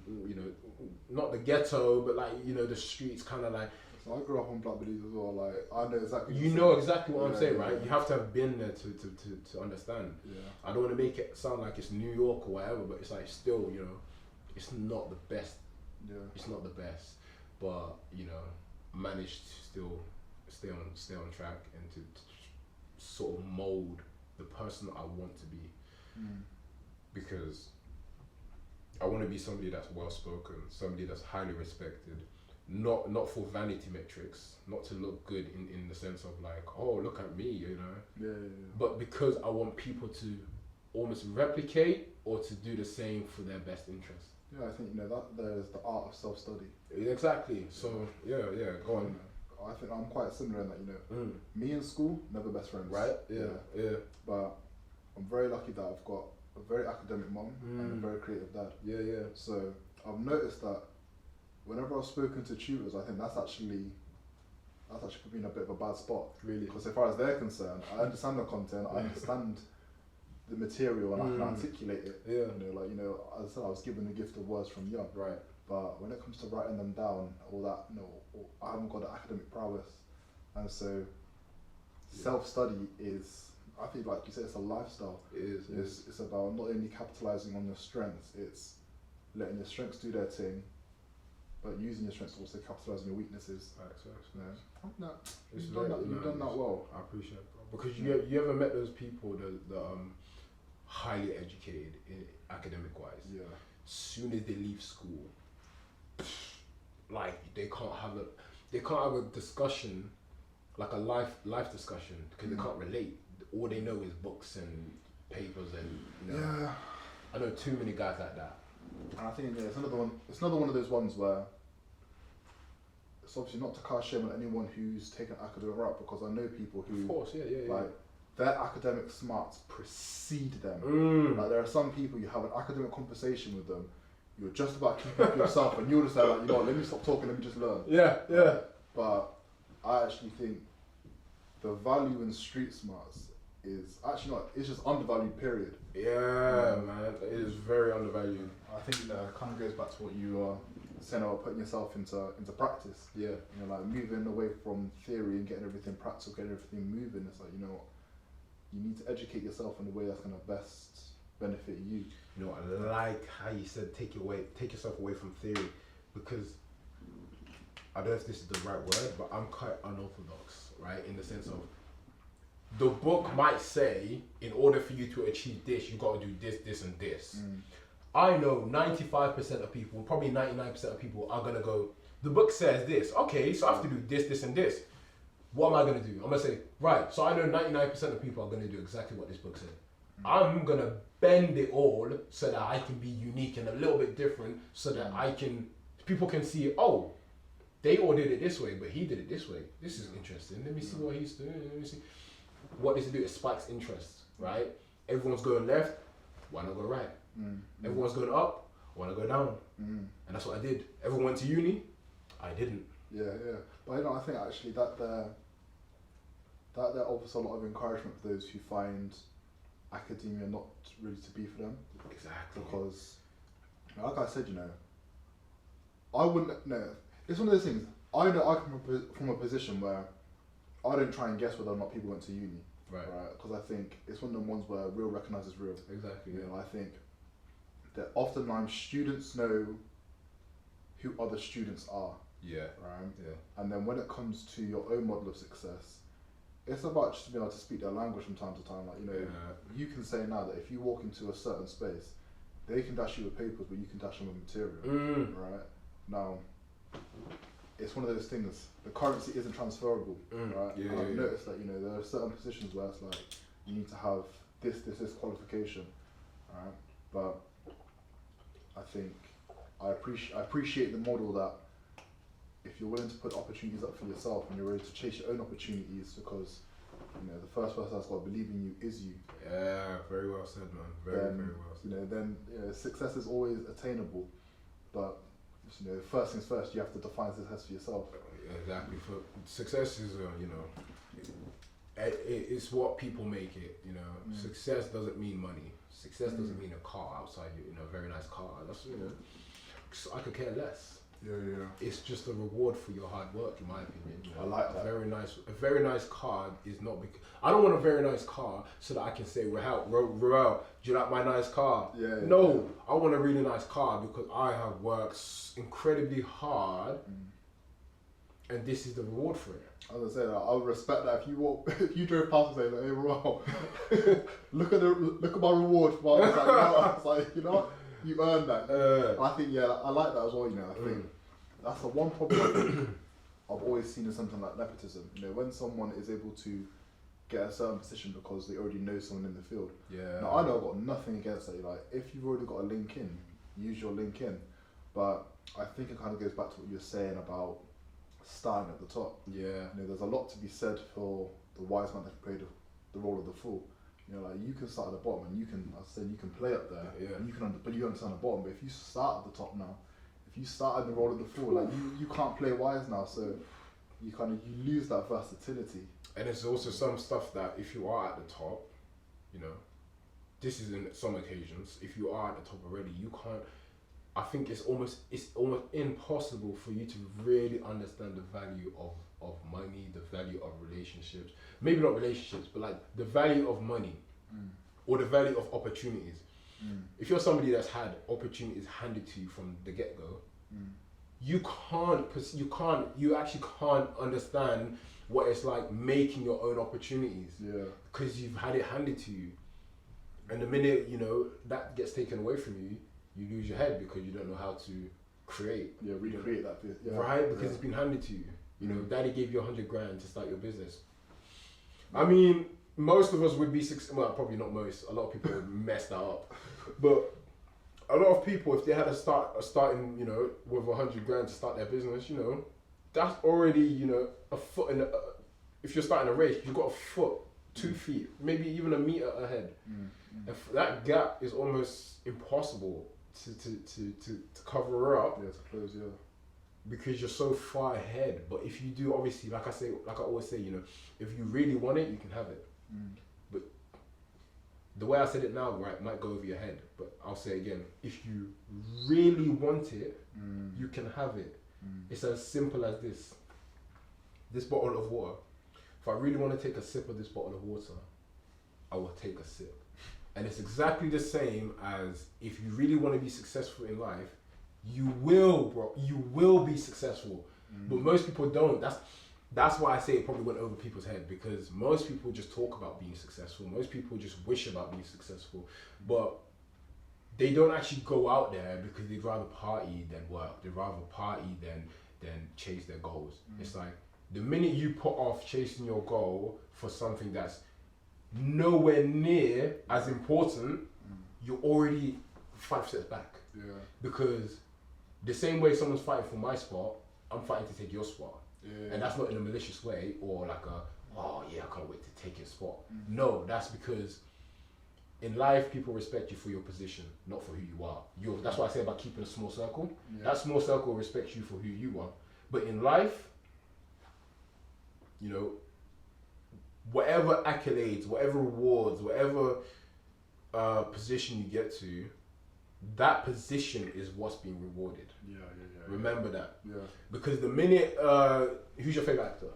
not the ghetto, but like the streets, kind of like. So I grew up on Black Beliefs as well. Like I know exactly. You know exactly what I'm saying, right? You have to have been there to understand. Yeah. I don't want to make it sound like it's New York or whatever, but it's like still, it's not the best. Yeah. It's not the best, but managed to still stay on track and to sort of mold the person that I want to be, because I want to be somebody that's well spoken, somebody that's highly respected, not for vanity metrics, not to look good in the sense of like, oh, look at me, Yeah. but because I want people to almost replicate or to do the same for their best interest. Yeah, I think that there's the art of self-study. Exactly. So yeah, go on. I think I'm quite similar in that, me in school, never best friends. Right? Yeah. But I'm very lucky that I've got a very academic mum and a very creative dad. Yeah. So I've noticed that whenever I've spoken to tutors, I think that's actually put me in a bit of a bad spot. Really? Because as far as they're concerned, I understand the content, I understand the material, and I can articulate it. Yeah. As I said, I was given the gift of words from young. Right. But when it comes to writing them down, all that, I haven't got the academic prowess. And so self-study is, I think, like you said, it's a lifestyle. It is. It's about not only capitalizing on your strengths, it's letting your strengths do their thing, but using your strengths to also capitalize on your weaknesses. You've done that well. I appreciate it, bro. Because you ever met those people that highly educated academic wise? Yeah. Soon as they leave school, like they can't have a discussion, like a life discussion, because they can't relate. All they know is books and papers and Yeah. I know too many guys like that. And I think it's another one. It's another one of those ones where it's obviously not to cast shame on anyone who's taken academic route, because I know people who, of course, yeah. like their academic smarts precede them. Like there are some people, you have an academic conversation with them, you're just about keeping up yourself, and you're just like, let me stop talking, let me just learn. Yeah. But I actually think the value in street smarts is actually not. It's just undervalued. Period. Yeah, man, it is very undervalued. I think that kind of goes back to what you are saying about putting yourself into practice. Yeah, You know, like moving away from theory and getting everything practical, getting everything moving. It's like, you know what, you need to educate yourself in the way that's going to best benefit you. you know, I like how you said take yourself away from theory, because I don't know if this is the right word, but I'm quite unorthodox, right? In the sense of the book might say, in order for you to achieve this, you got to do this, this, and this. I know 95% of people, probably 99% of people are gonna go, the book says this. Okay, so I have to do this, this, and this. What am I gonna do? I'm gonna say, right, so I know 99% of people are gonna do exactly what this book said. I'm gonna bend it all so that I can be unique and a little bit different, so that people can see, oh, they all did it this way, but he did it this way. This is interesting. Let me see what he's doing. Let me see. What does it do? It spikes interest, right? Everyone's going left, why not go right? Everyone's going up, why not go down? And that's what I did. Everyone went to uni, I didn't. Yeah. But you know, I think actually that there offers a lot of encouragement for those who find academia not really to be for them. Exactly. Because, like I said, you know, I wouldn't. No, it's one of those things. I know I come from a position where I don't try and guess whether or not people went to uni. Right. Because I think it's one of the ones where real recognises real. Exactly. You know, I think that oftentimes students know who other students are. Yeah. Right. Yeah. And then when it comes to your own model of success, it's about just being able to speak their language from time to time. Like, you know, you can say now that if you walk into a certain space, they can dash you with papers, but you can dash them with material. Right. Now, it's one of those things. The currency isn't transferable, right? Yeah, and I've noticed that, you know, there are certain positions where it's like you need to have this qualification, right? But I think I appreciate the model that if you're willing to put opportunities up for yourself and you're ready to chase your own opportunities, because you know the first person that's got to believe in you is you. Yeah, very well said, man. Very well said. You know, then success is always attainable, but you know, first things first, you have to define success for yourself. Exactly. For success is, you know, it's what people make it. You know, success doesn't mean money. Success doesn't mean a car outside you. You know, a very nice car. That's, you know, I could care less. Yeah. It's just a reward for your hard work, in my opinion. You know, I like that. A very nice car is not because I don't want a very nice car so that I can say, Rael, do you like my nice car? Yeah. No, I want a really nice car because I have worked incredibly hard, and this is the reward for it. I was gonna say that I would respect that if you drove past and say, "Hey, Rael, look at my reward." But I was like, you know what? You earned that. I think I like that as well. You know, I think that's the one problem I've always seen in something like nepotism. You know, when someone is able to get a certain position because they already know someone in the field. Yeah. Now I know I've got nothing against that. Like, if you've already got a link in, use your link in. But I think it kind of goes back to what you're saying about starting at the top. Yeah. You know, there's a lot to be said for the wise man that played the role of the fool. You know, like you can start at the bottom and you can play up there. Yeah. And but you understand the bottom. But if you start at the top now, if you start in the role of the fool, like you can't play wise now. So you lose that versatility. And there's also some stuff that if you are at the top, you know, this is in some occasions, if you are at the top already, you can't. I think it's almost impossible for you to really understand the value of money, the value of relationships. Maybe not relationships, but like the value of money or the value of opportunities. If you're somebody that's had opportunities handed to you from the get-go, you actually can't understand what it's like making your own opportunities. Yeah. Because you've had it handed to you. And the minute, you know, that gets taken away from you, you lose your head because you don't know how to create. Yeah, recreate that bit. Yeah. Right? Because it's been handed to you. You know, daddy gave you $100,000 to start your business. I mean, most of us would be well, probably not most. A lot of people would mess that up. But a lot of people, if they had a starting, you know, with $100,000 to start their business, you know, that's already, you know, a foot in. If you're starting a race, you've got a foot, 2 feet, maybe even a meter ahead. If that gap is almost impossible to cover up. Yeah, to close. Yeah. Because you're so far ahead. But if you do, obviously, like I always say, you know, if you really want it, you can have it. But the way I said it now, right, might go over your head, but I'll say it again. If you really want it, you can have it. It's as simple as this. This bottle of water. If I really want to take a sip of this bottle of water, I will take a sip. And it's exactly the same as if you really want to be successful in life, you will, bro. You will be successful. But most people don't. That's why I say it probably went over people's head, because most people just talk about being successful. Most people just wish about being successful, but they don't actually go out there because they'd rather party than work. They'd rather party than chase their goals. It's like the minute you put off chasing your goal for something that's nowhere near as important, you're already 5 steps back. Yeah. Because the same way someone's fighting for my spot, I'm fighting to take your spot. Yeah. And that's not in a malicious way or like oh yeah, I can't wait to take your spot. No, that's because in life people respect you for your position, not for who you are. That's what I say about keeping a small circle. Yeah. That small circle respects you for who you are. But in life, you know, whatever accolades, whatever rewards, whatever position you get to, that position is what's being rewarded. Yeah. Remember that. Yeah. Because the minute, who's your favorite actor?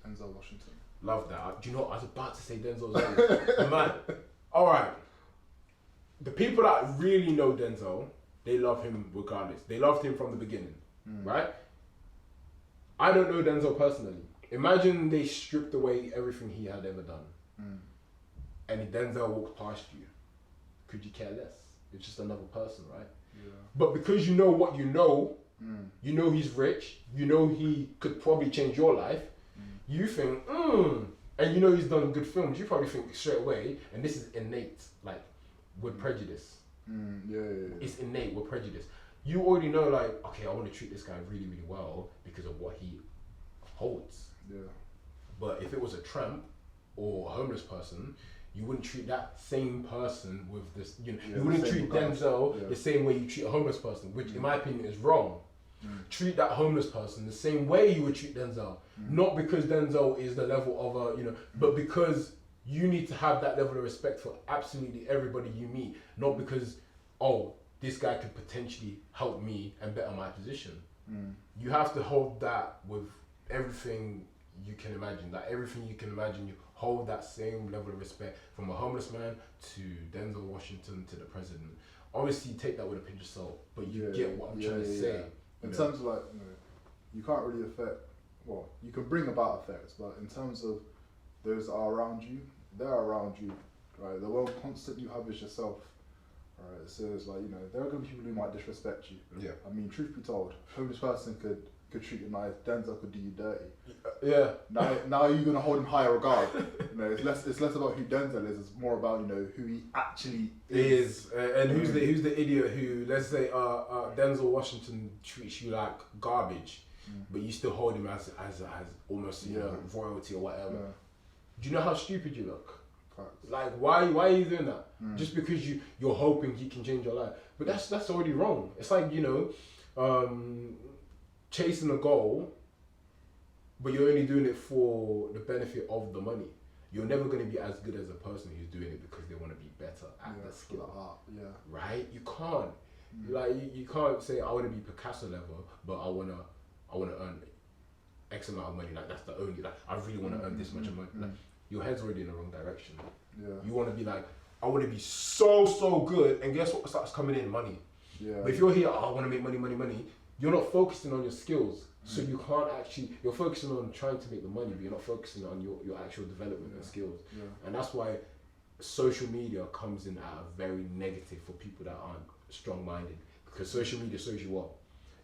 Denzel Washington. Love that. Do you know what? I was about to say Denzel as well. Man, all right. The people that really know Denzel, they love him regardless. They loved him from the beginning, right? I don't know Denzel personally. Imagine they stripped away everything he had ever done, and Denzel walked past you. Could you care less? It's just another person, right? Yeah. But because you know what you know he's rich, you know he could probably change your life, you think, and you know he's done good films, you probably think straight away, and this is innate, like, with prejudice. Yeah. It's innate with prejudice. You already know, like, okay, I want to treat this guy really, really well because of what he holds. Yeah. But if it was a tramp or a homeless person, you wouldn't treat that same person with this, you wouldn't treat Denzel the same way you treat a homeless person, which in my opinion is wrong. Treat that homeless person the same way you would treat Denzel. Not because Denzel is the level of but because you need to have that level of respect for absolutely everybody you meet. Not because, oh, this guy could potentially help me and better my position. You have to hold that with everything you can imagine. Like everything you can imagine, you hold that same level of respect from a homeless man to Denzel Washington to the president. Obviously, take that with a pinch of salt, but you get what I'm trying to say. In terms of like, you can't really affect. Well, you can bring about effects, but in terms of those that are around you, they're around you, right? The one constant you have is yourself, right? So it's like, there are going to be people who might disrespect you. Yeah. I mean, truth be told, homeless person could treat you nice, Denzel could do you dirty. Yeah. Now you're gonna hold him higher regard. It's less about who Denzel is. It's more about who he actually is. And who's the idiot who, let's say, Denzel Washington treats you like garbage, but you still hold him as almost royalty or whatever. Yeah. Do you know how stupid you look? Facts. Like why are you doing that? Just because you're hoping he can change your life, but that's already wrong. It's like chasing a goal, but you're only doing it for the benefit of the money. You're never going to be as good as a person who's doing it because they want to be better at the skill. Right? You can't. Like you can't say I want to be Picasso level, but I want to earn X amount of money. Like that's the only. Like I really want to earn this much money. Like, your head's already in the wrong direction. Yeah. You want to be like, I want to be so good, and guess what starts coming in? Money. Yeah. But if you're here, I want to make money. You're not focusing on your skills, so you can't actually. You're focusing on trying to make the money, but you're not focusing on your actual development and skills. Yeah. And that's why social media comes in at a very negative for people that aren't strong-minded, because social media shows you what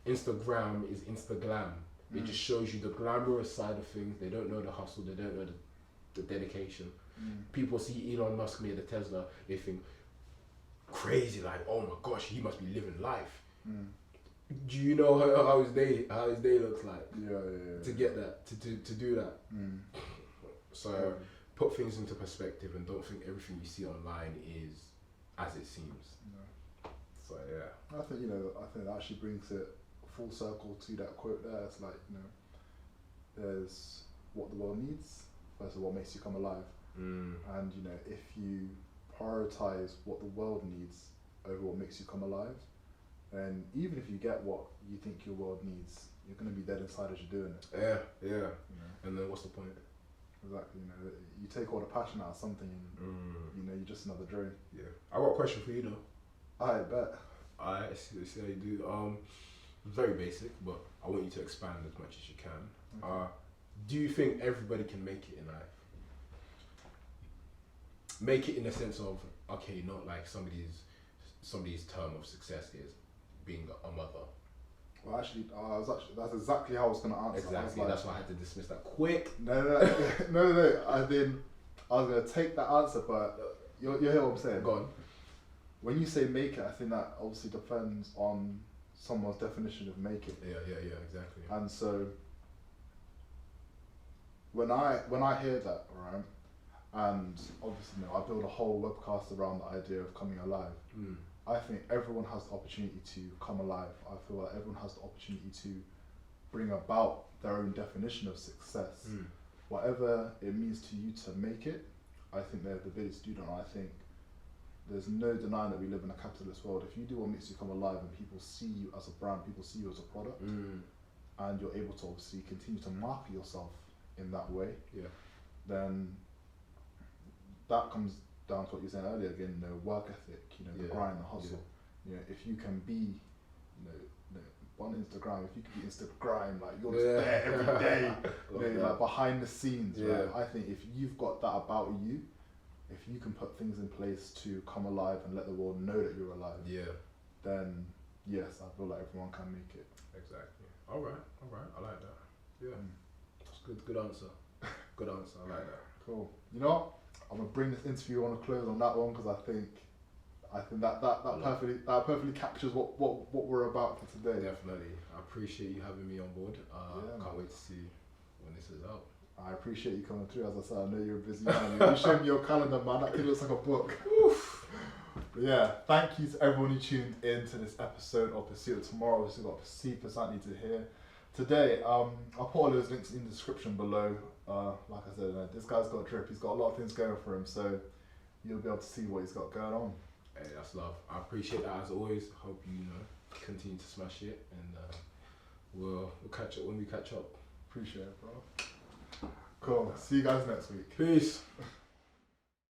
Instagram is Instaglam. It just shows you the glamorous side of things. They don't know the hustle. They don't know the dedication. People see Elon Musk made a Tesla. They think crazy, like, oh my gosh, he must be living life. Do you know how his day looks like? To get that, to do that. So put things into perspective and don't think everything you see online is as it seems. So yeah. I think that actually brings it full circle to that quote there. It's like, there's what the world needs versus what makes you come alive. And if you prioritize what the world needs over what makes you come alive, and even if you get what you think your world needs, you're going to be dead inside as you're doing it. Yeah, yeah. You know? And then what's the point? Exactly. You know, you take all the passion out of something, and you know, you're just another drone. Yeah. I got a question for you though. I bet. Alright, see how you do. Very basic, but I want you to expand as much as you can. Okay. Do you think everybody can make it in life? Make it in the sense of, okay, not like somebody's term of success is being a mother. Well, actually, that's exactly how I was going to answer. Exactly. Like, That's why I had to dismiss that quick. no. I was going to take that answer, but you hear what I'm saying. Go on. When you say make it, I think that obviously depends on someone's definition of make it. Yeah, exactly. And so when I hear that, right, and obviously, you know, I build a whole webcast around the idea of coming alive. I think everyone has the opportunity to come alive. I feel like everyone has the opportunity to bring about their own definition of success. Whatever it means to you to make it, I think they have the ability to do that. And I think there's no denying that we live in a capitalist world. If you do what makes you come alive and people see you as a brand, people see you as a product, and you're able to obviously continue to market yourself in that way, then that comes down to what you were saying earlier again, you know, work ethic, you know, the grind, the hustle. You know, if you can be, you know, on Instagram, if you can be Instagram, like you're just there every day, you know, like behind the scenes, right? I think if you've got that about you, if you can put things in place to come alive and let the world know that you're alive, then yes, I feel like everyone can make it. Exactly. All right, I like that. Yeah, that's good answer. Good answer. I like that. Cool. You know what? I'm gonna bring this interview on a close on that one because I think that perfectly captures what we're about for today. Definitely. I appreciate you having me on board. Can't wait to see when this is out. I appreciate you coming through. As I said, I know you're a busy man. You showed me your calendar, man. That kid looks like a book. But yeah, thank you to everyone who tuned in to this episode of Pursuit of Tomorrow. We've got Basanti to hear today. I'll put all those links in the description below. Like I said, this guy's got a trip. He's got a lot of things going for him, so you'll be able to see what he's got going on. Hey, that's love. I appreciate that as always. Hope you continue to smash it, and we'll catch up when we catch up. Appreciate it, bro. Cool. See you guys next week. Peace.